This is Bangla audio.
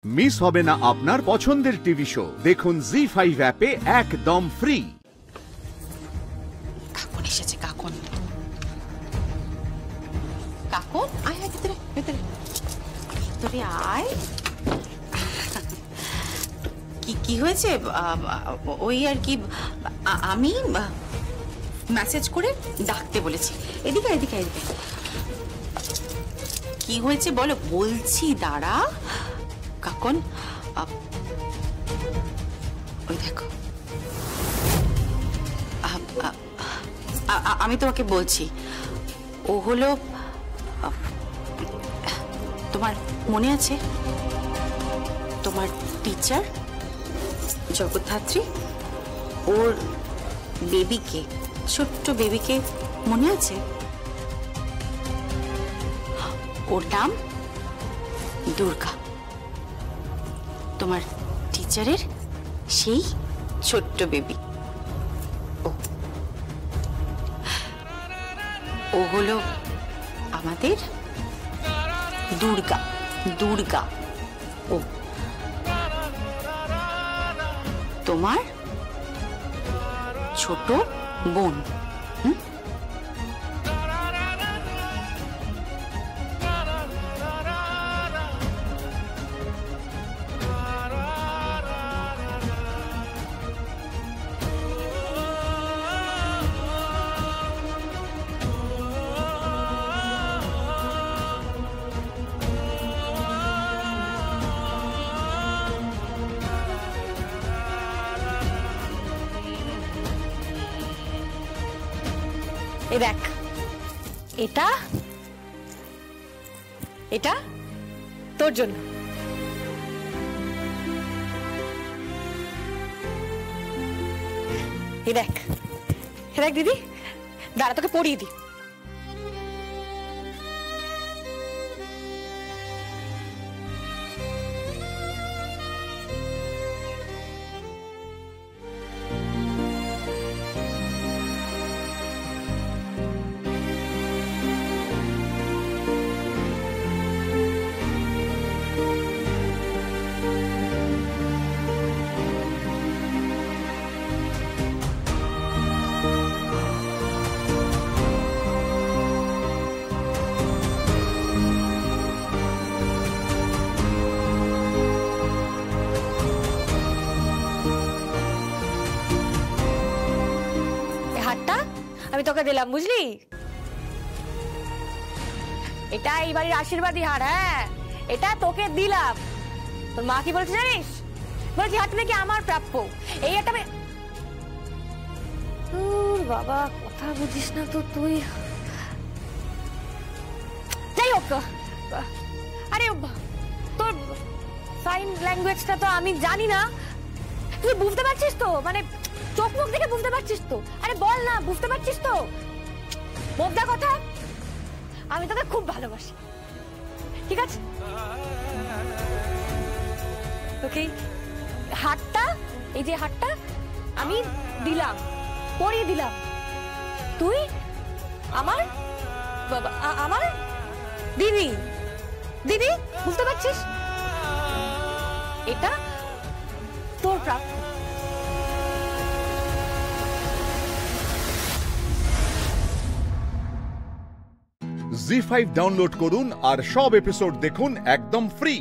মিস হবে না আপনার পছন্দের টিভি শো। দেখুন জি5 অ্যাপে একদম ফ্রি। কাকুন এসেছে, কাকুন। কাকুন আয় আয়, ভেতরে ভেতরে ভেতরে আয়। কি কি হয়েছে? ওই আর কি, আমি মেসেজ করে ডাকতে বলেছি। এদিকে এদিকে এদিকে। কি হয়েছে বলো? বলছি দাঁড়া। কাকুন ওই দেখো, আমি তোমাকে বলছি, ও হলো, তোমার মনে আছে তোমার টিচার জগদ্ধাত্রী, ওর বেবিকে, ছোট্ট বেবিকে মনে আছে? ওর নাম দুর্গা। তোমার টিচারের সেই ছোট্ট বেবি। ও হলো আমাদের দুর্গা। দুর্গা ও তোমার ছোট বোন। এই দেখ, এটা এটা তোর জন্য। এই দেখ, দেখ দিদি, দাঁড়া তোকে পড়িয়ে দি। আমি তোকে দিলাম, বুঝলি? এটা এই বাড়ির আশীর্বাদী হার। হ্যাঁ, এটা তোকে দিলাম। তোর মা কি বলছে জানিস? বলছি হাত নাকি আমার প্রাপ্য। এই একটা বাবা, কথা বুঝিস না তো তুই। যাই হোক, আরে তোর সাইন ল্যাঙ্গুয়েজটা তো আমি জানি না, তুই বুঝতে পারছিস তো? মানে চোখ মুখ দেখে বুঝতে পারছিস তো? আরে বল না, বুঝতে পারছিস তো? বোঝা কথা, আমি তোকে খুব ভালোবাসি, ঠিক আছে? ওকে, হাতটা, এই যে হাতটা আমি দিলাম, পরিয়ে দিলাম। তুই আমার বাবা, আমার দিদি। দিদি, বুঝতে পারছিস? এটা তোর প্রাপ্য। জি5 ডাউনলোড করুন আর সব এপিসোড দেখুন একদম ফ্রি।